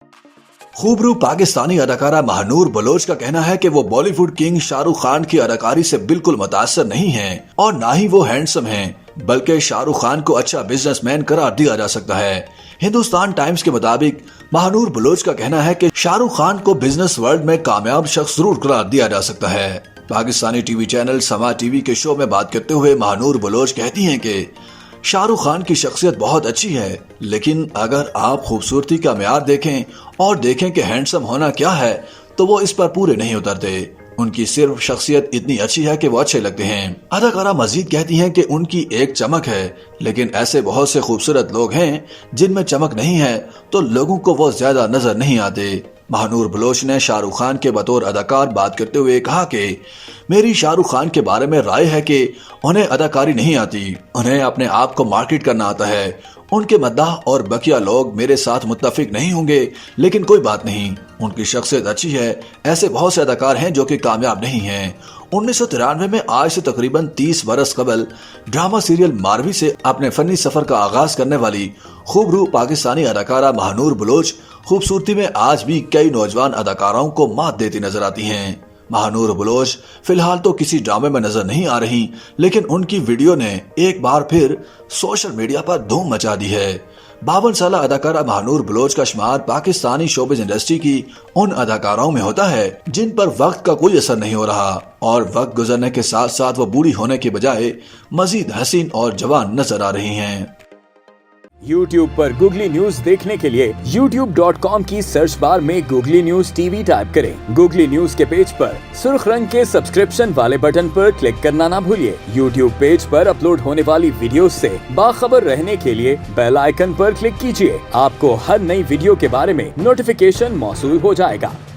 खूबरू पाकिस्तानी अदाकारा महानूर बलोच का कहना है कि वो बॉलीवुड किंग शाहरुख खान की अदाकारी से बिल्कुल मुतासर नहीं हैं और ना ही वो हैंडसम हैं, बल्कि शाहरुख खान को अच्छा बिजनेसमैन करार दिया जा सकता है। हिंदुस्तान टाइम्स के मुताबिक महानूर बलोच का कहना है कि शाहरुख खान को बिजनेस वर्ल्ड में कामयाब शख्स जरूर करार दिया जा सकता है। पाकिस्तानी टीवी चैनल समा टीवी के शो में बात करते हुए महानूर बलोच कहती हैं कि शाहरुख खान की शख्सियत बहुत अच्छी है, लेकिन अगर आप खूबसूरती का म्यार देखें और देखें कि हैंडसम होना क्या है तो वो इस पर पूरे नहीं उतरते। उनकी सिर्फ शख्सियत इतनी अच्छी है कि वो अच्छे लगते हैं। अदाकारा मजीद कहती हैं कि उनकी एक चमक है, लेकिन ऐसे बहुत से खूबसूरत लोग हैं जिनमें चमक नहीं है तो लोगों को वो ज्यादा नजर नहीं आते। महानूर बलोच ने शाहरुख खान के बतौर अदाकार बात करते हुए कहा कि मेरी शाहरुख खान के बारे में राय है कि उन्हें अदाकारी नहीं आती, उन्हें अपने आप को मार्केट करना आता है। उनके मद्दाह और बकिया लोग मेरे साथ मुत्तफिक नहीं होंगे, लेकिन कोई बात नहीं, उनकी शख्सियत अच्छी है। ऐसे बहुत से अदाकार हैं जो कि कामयाब नहीं हैं। 1993 में आज से तकरीबन 30 बरस कबल ड्रामा सीरियल मारवी से अपने फनी सफर का आगाज करने वाली खूबरू पाकिस्तानी अदाकारा महानूर बलोच खूबसूरती में आज भी कई नौजवान अदाकाराओं को मात देती नजर आती हैं। महानूर बलोच फिलहाल तो किसी ड्रामे में नजर नहीं आ रही, लेकिन उनकी वीडियो ने एक बार फिर सोशल मीडिया पर धूम मचा दी है। 52 साल अदाकारा महानूर बलोच का शुमार पाकिस्तानी शोबिज इंडस्ट्री की उन अदाकाराओं में होता है जिन पर वक्त का कोई असर नहीं हो रहा और वक्त गुजरने के साथ साथ वो बूढ़ी होने के बजाय मजीद हसीन और जवान नजर आ रही हैं। YouTube पर गूगली न्यूज देखने के लिए youtube.com की सर्च बार में गूगली न्यूज टीवी टाइप करें। गूगली न्यूज के पेज पर सुर्ख रंग के सब्सक्रिप्शन वाले बटन पर क्लिक करना ना भूलिए। YouTube पेज पर अपलोड होने वाली वीडियोस से बाखबर रहने के लिए बेल आइकन पर क्लिक कीजिए। आपको हर नई वीडियो के बारे में नोटिफिकेशन मौसूल हो जाएगा।